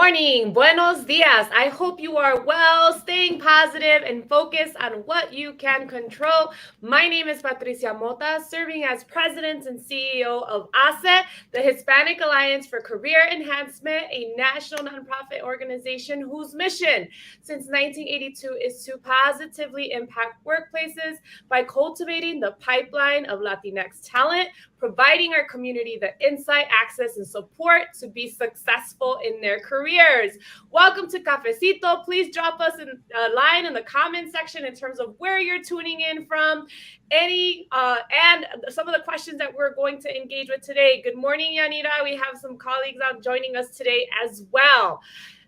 morning, buenos dias. I hope you are well, staying positive and focused on what you can control. My name is Patricia Mota, serving as President and CEO of HACE, the Hispanic Alliance for Career Enhancement, a national nonprofit organization whose mission since 1982 is to positively impact workplaces by cultivating the pipeline of Latinx talent, providing our community the insight, access, and support to be successful in their careers. Welcome to Cafecito. Please drop us a line in the comment section in terms of where you're tuning in from, and some of the questions that we're going to engage with today. Good morning, Yanira. We have some colleagues out joining us today as well.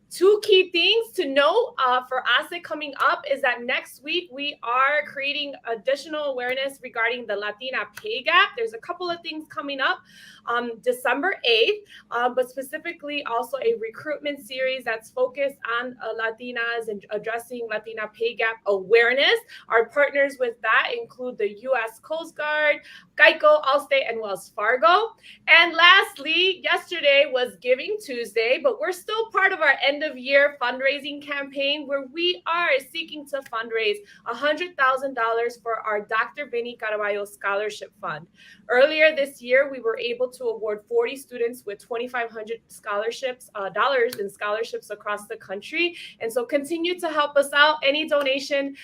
Two key things to note for HACE coming up is that next week we are creating additional awareness regarding the Latina pay gap. There's a couple of things coming up on December 8th, but specifically also a recruitment series that's focused on Latinas and addressing Latina pay gap awareness. Our partners with that include the U.S. Coast Guard, Geico, Allstate, and Wells Fargo. And lastly, yesterday was Giving Tuesday, but we're still part of our end of year fundraising campaign where we are seeking to fundraise $100,000 for our Dr. Vinny Caraballo Scholarship Fund. Earlier this year, we were able to award 40 students with $2,500 scholarships, dollars in scholarships across the country. And so continue to help us out. Any donation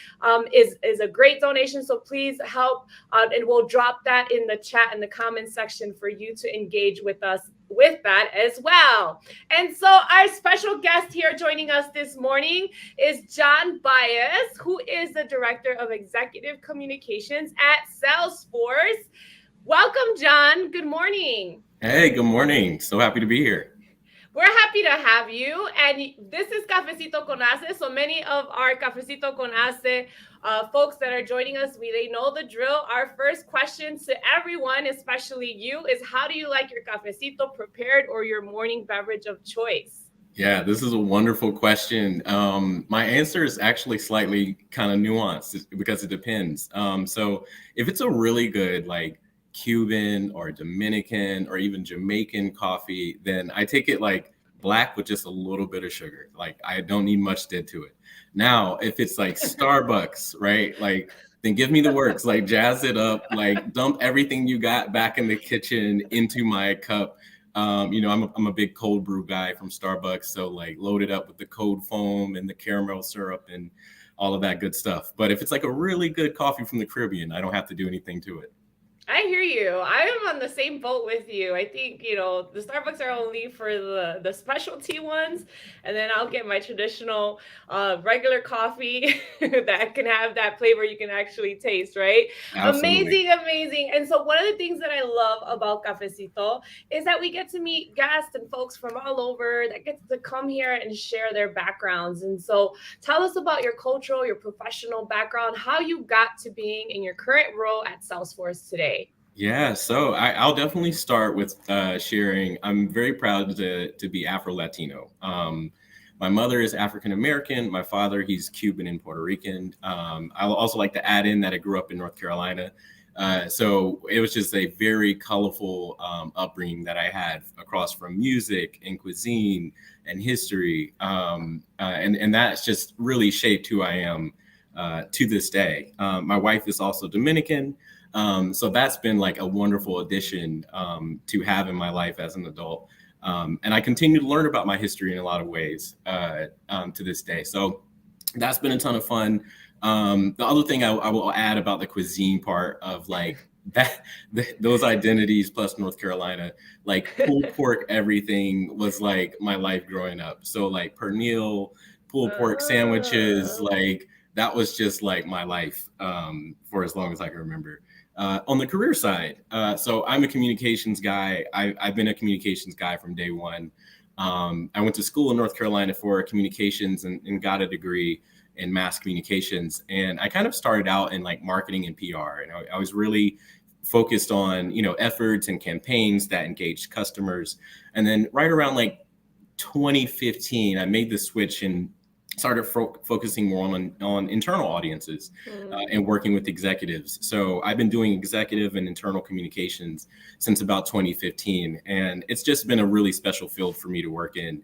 is a great donation. So please help, and we'll drop that in the chat in the comment section for you to engage with us with that as well. And so our special guest here joining us this morning is Jon Baez, who is the Director of Executive Communications at Salesforce. Welcome, Jon. Good morning. Hey, good morning. So happy to be here. We're happy to have you. And this is Cafecito con HACE. So many of our Cafecito con HACE folks that are joining us, they know the drill. Our first question to everyone, especially you, is how do you like your cafecito prepared or your morning beverage of choice? Yeah, this is a wonderful question. My answer is actually slightly kind of nuanced because it depends. So if it's a really good, like Cuban or Dominican or even Jamaican coffee, then I take it like black with just a little bit of sugar. Like I don't need much to it. Now, if it's like Starbucks, right? Like then give me the works, like jazz it up, like dump everything you got back in the kitchen into my cup. I'm a big cold brew guy from Starbucks. So like load it up with the cold foam and the caramel syrup and all of that good stuff. But if it's like a really good coffee from the Caribbean, I don't have to do anything to it. I hear you. I am on the same boat with you. I think, the Starbucks are only for the specialty ones. And then I'll get my traditional regular coffee that can have that flavor you can actually taste, right? Absolutely. Amazing. And so one of the things that I love about Cafecito is that we get to meet guests and folks from all over that get to come here and share their backgrounds. And so tell us about your cultural, your professional background, how you got to being in your current role at Salesforce today. Yeah, so I'll definitely start with sharing. I'm very proud to be Afro-Latino. My mother is African-American. My father, he's Cuban and Puerto Rican. I'll also like to add in that I grew up in North Carolina. So it was just a very colorful upbringing that I had across from music and cuisine and history. And that's just really shaped who I am to this day. My wife is also Dominican. So that's been like a wonderful addition to have in my life as an adult. And I continue to learn about my history in a lot of ways to this day. So that's been a ton of fun. The other thing I will add about the cuisine part of like those identities plus North Carolina, like pulled pork, everything was like my life growing up. So like pernil, pulled pork sandwiches, like that was just like my life for as long as I can remember. On the career side, so I'm a communications guy. I've been a communications guy from day one. I went to school in North Carolina for communications and got a degree in mass communications. And I kind of started out in like marketing and PR. And I was really focused on, efforts and campaigns that engaged customers. And then right around like 2015, I made the switch and started focusing more on internal audiences and working with executives. So I've been doing executive and internal communications since about 2015. And it's just been a really special field for me to work in.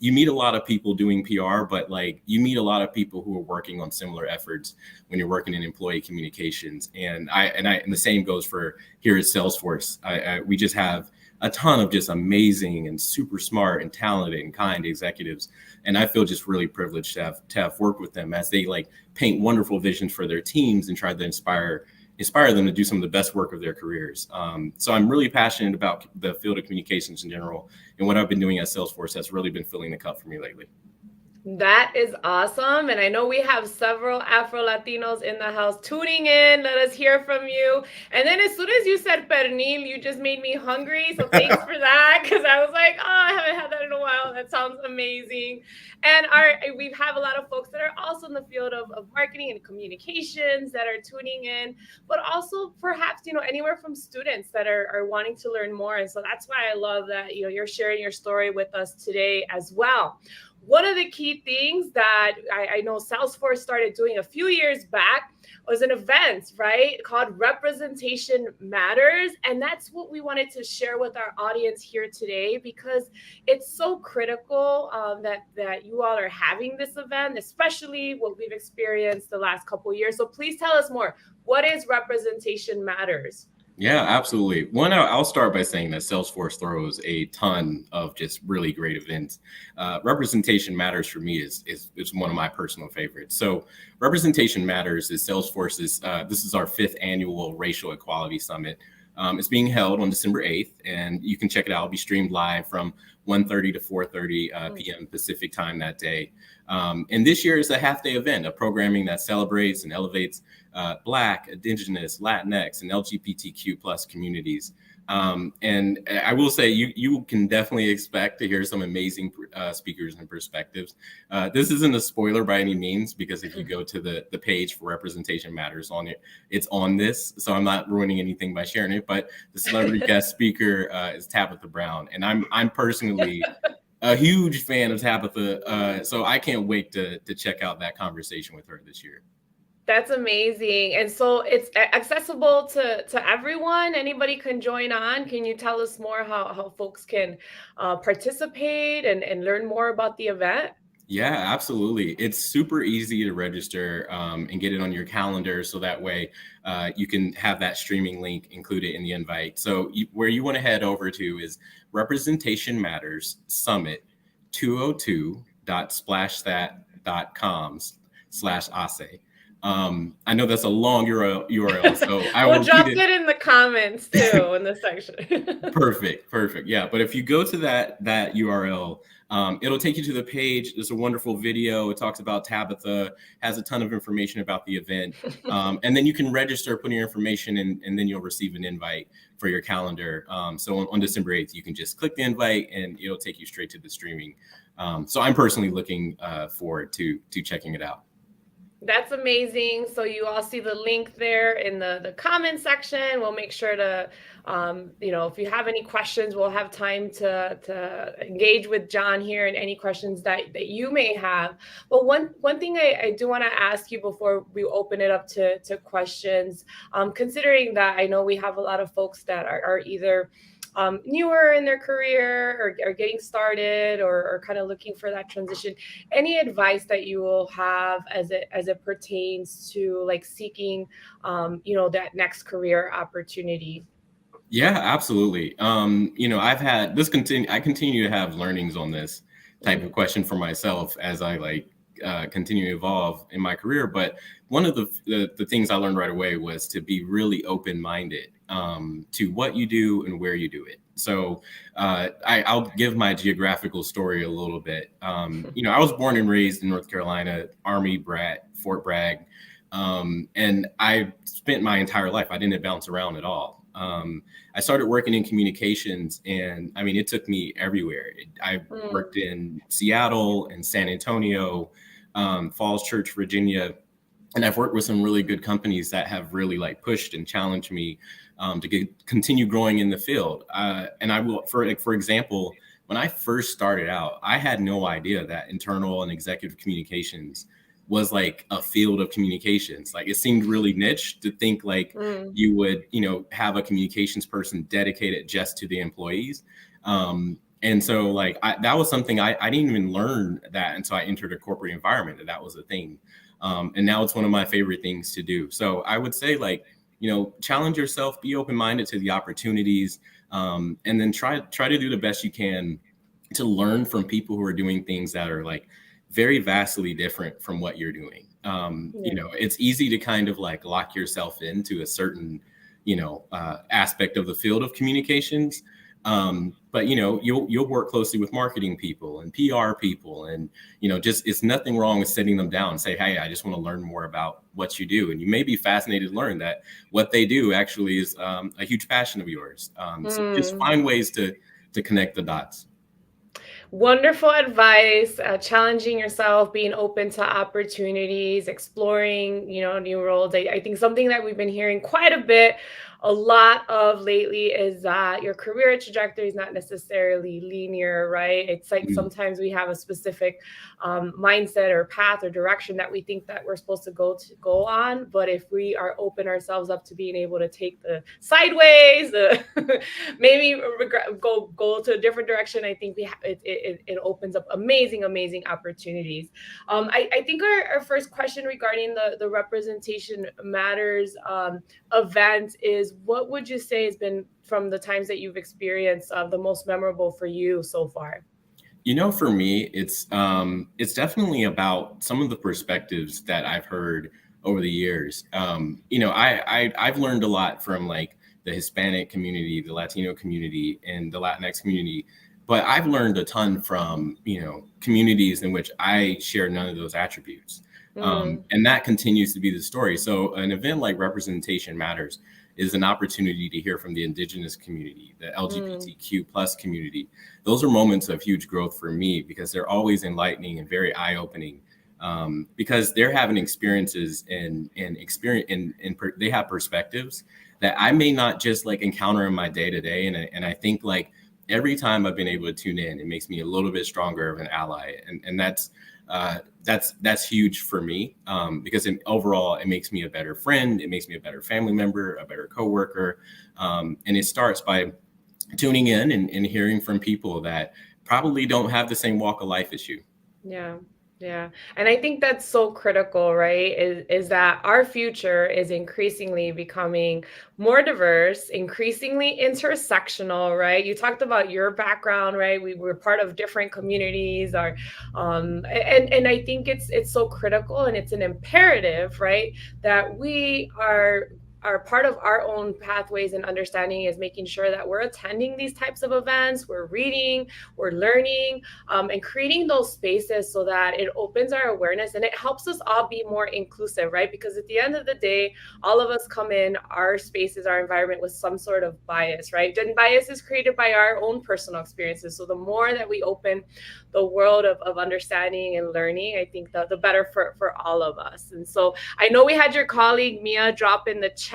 You meet a lot of people doing PR, but like you meet a lot of people who are working on similar efforts when you're working in employee communications. And the same goes for here at Salesforce. We just have a ton of just amazing and super smart and talented and kind executives. And I feel just really privileged to have worked with them as they like paint wonderful visions for their teams and try to inspire them to do some of the best work of their careers. So I'm really passionate about the field of communications in general. And what I've been doing at Salesforce has really been filling the cup for me lately. That is awesome. And I know we have several Afro-Latinos in the house tuning in. Let us hear from you. And then as soon as you said pernil, you just made me hungry. So thanks for that, because I was like, oh, I haven't had that in a while. That sounds amazing. And we have a lot of folks that are also in the field of marketing and communications that are tuning in, but also perhaps, anywhere from students that are wanting to learn more. And so that's why I love that, you're sharing your story with us today as well. One of the key things that I know Salesforce started doing a few years back was an event, right, called Representation Matters. And that's what we wanted to share with our audience here today, because it's so critical that you all are having this event, especially what we've experienced the last couple of years. So please tell us more. What is Representation Matters? Yeah, absolutely. One, I'll start by saying that Salesforce throws a ton of just really great events. Representation Matters for me is one of my personal favorites. So Representation Matters is Salesforce's, this is our 5th annual Racial Equality Summit. It's being held on December 8th, and you can check it out. It'll be streamed live from 1:30 to 4:30 p.m. Pacific time that day. And this year is a half-day event, a programming that celebrates and elevates Black, Indigenous, Latinx, and LGBTQ plus communities. And I will say you can definitely expect to hear some amazing speakers and perspectives. This isn't a spoiler by any means, because if you go to the page for Representation Matters on it, it's on this. So I'm not ruining anything by sharing it, but the celebrity guest speaker is Tabitha Brown. And I'm personally a huge fan of Tabitha. So I can't wait to check out that conversation with her this year. That's amazing. And so it's accessible to everyone. Anybody can join on. Can you tell us more how folks can participate and learn more about the event? Yeah, absolutely. It's super easy to register and get it on your calendar. So that way you can have that streaming link included in the invite. So where you want to head over to is Representation Matters Summit 202.splashthat.com/HACE. I know that's a long URL, so I will drop it in the comments too in the section. Perfect. Yeah, but if you go to that URL, it'll take you to the page. There's a wonderful video. It talks about Tabitha, has a ton of information about the event, and then you can register, put your information in, and then you'll receive an invite for your calendar. So on December 8th, you can just click the invite, and it'll take you straight to the streaming. So I'm personally looking forward to checking it out. That's amazing. So you all see the link there in the comment section. We'll make sure to, if you have any questions, we'll have time to engage with Jon here and any questions that you may have. But one thing I do want to ask you before we open it up to questions, considering that I know we have a lot of folks that are either newer in their career or getting started or kind of looking for that transition, any advice that you will have as it pertains to like seeking that next career opportunity? Yeah, absolutely. I've had this I continue to have learnings on this type of question for myself as I continue to evolve in my career. But one of the things I learned right away was to be really open-minded to what you do and where you do it. So I'll give my geographical story a little bit. I was born and raised in North Carolina, Army brat, Fort Bragg. And I spent my entire life, I didn't bounce around at all. I started working in communications, and I mean, it took me everywhere. I worked in Seattle and San Antonio, Falls Church, Virginia, and I've worked with some really good companies that have really pushed and challenged me to continue growing in the field. And I will, for example, when I first started out, I had no idea that internal and executive communications was like a field of communications. Like it seemed really niche to think like you would, have a communications person dedicated just to the employees. And so like that was something I didn't even learn that until I entered a corporate environment, that was a thing. And now it's one of my favorite things to do. So I would say like, challenge yourself, be open-minded to the opportunities, and then try to do the best you can to learn from people who are doing things that are like very vastly different from what you're doing. It's easy to kind of like lock yourself into a certain, aspect of the field of communications. But you'll work closely with marketing people and PR people, and just it's nothing wrong with sitting them down and say, hey, I just want to learn more about what you do, and you may be fascinated to learn that what they do actually is a huge passion of yours. So just find ways to connect the dots. Wonderful advice. Challenging yourself, being open to opportunities, exploring, new roles. I think something that we've been hearing quite a bit, a lot of lately, is that your career trajectory is not necessarily linear, right? It's like sometimes we have a specific mindset or path or direction that we think that we're supposed to go on. But if we are open ourselves up to being able to take the sideways, maybe go to a different direction, I think it opens up amazing opportunities. I think our first question regarding the Representation Matters event is, what would you say has been, from the times that you've experienced, the most memorable for you so far? For me, it's definitely about some of the perspectives that I've heard over the years. I've learned a lot from like the Hispanic community, the Latino community, and the Latinx community. But I've learned a ton from, communities in which I share none of those attributes. And that continues to be the story. So an event like Representation Matters is an opportunity to hear from the Indigenous community, the LGBTQ plus community. Those are moments of huge growth for me, because they're always enlightening and very eye-opening, because they're having experiences and they have perspectives that I may not just like encounter in my day-to-day. And I think like every time I've been able to tune in, it makes me a little bit stronger of an ally. And that's huge for me, because overall it makes me a better friend. It makes me a better family member, a better coworker. And it starts by tuning in and hearing from people that probably don't have the same walk of life as you. Yeah. And I think that's so critical, right? Is that our future is increasingly becoming more diverse, increasingly intersectional, right? You talked about your background, right? We were part of different communities, and I think it's so critical, and it's an imperative, right, that we are part of our own pathways and understanding is making sure that we're attending these types of events, we're reading, we're learning, and creating those spaces so that it opens our awareness and it helps us all be more inclusive, right? Because at the end of the day, all of us come in our spaces, our environment, with some sort of bias, right? And bias is created by our own personal experiences. So the more that we open the world of understanding and learning, I think the better for all of us. And so I know we had your colleague Mia drop in the chat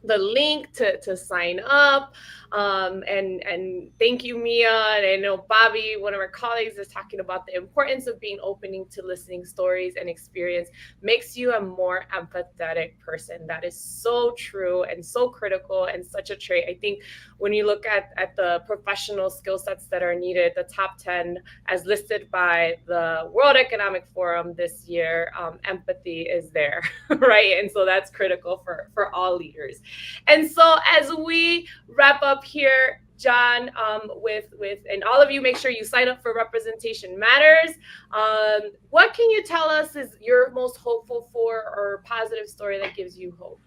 the link to sign up. And thank you, Mia. And I know Bobby, one of our colleagues, is talking about the importance of being opening to listening stories and experience makes you a more empathetic person. That is so true and so critical and such a trait. I think when you look at the professional skill sets that are needed, the top 10 as listed by the World Economic Forum this year, empathy is there, right? And so that's critical for all leaders. And so as we wrap up here, Jon, with and all of you, make sure you sign up for Representation Matters. What can you tell us is your most hopeful for or positive story that gives you hope?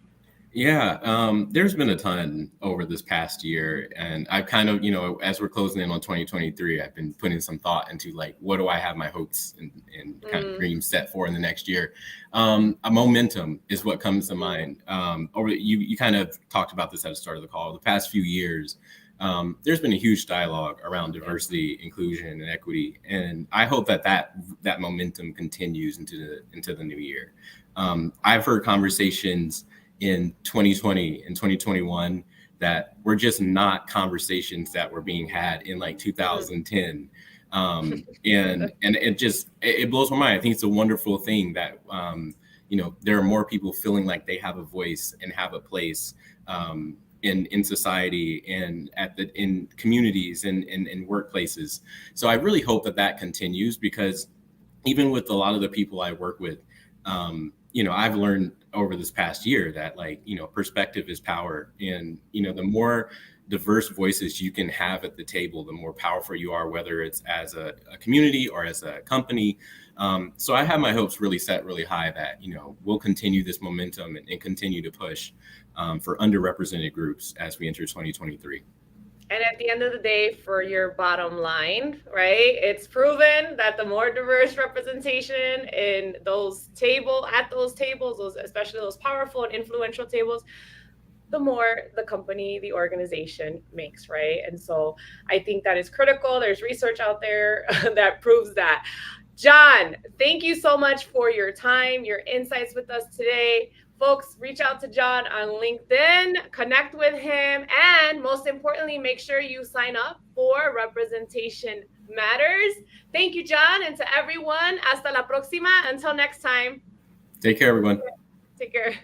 Yeah, there's been a ton over this past year, and I've kind of, as we're closing in on 2023, I've been putting some thought into like, what do I have my hopes and kind of dreams set for in the next year? A momentum is what comes to mind. You kind of talked about this at the start of the call. The past few years, there's been a huge dialogue around diversity, inclusion, and equity, and I hope that momentum continues into the new year. I've heard conversations in 2020 and 2021 that were just not conversations that were being had in like 2010. And it blows my mind. I think it's a wonderful thing that there are more people feeling like they have a voice and have a place in society and in communities and in workplaces. So I really hope that continues, because even with a lot of the people I work with, I've learned over this past year that perspective is power. And, the more diverse voices you can have at the table, the more powerful you are, whether it's as a community or as a company. So I have my hopes really set really high that, we'll continue this momentum and continue to push for underrepresented groups as we enter 2023. And at the end of the day, for your bottom line, right, it's proven that the more diverse representation in at those tables, especially those powerful and influential tables, the more the company, the organization makes, right? And so I think that is critical. There's research out there that proves that. Jon, thank you so much for your time, your insights with us today. Folks, reach out to Jon on LinkedIn, connect with him, and most importantly, make sure you sign up for Representation Matters. Thank you, Jon, and to everyone, hasta la próxima. Until next time. Take care, everyone. Take care.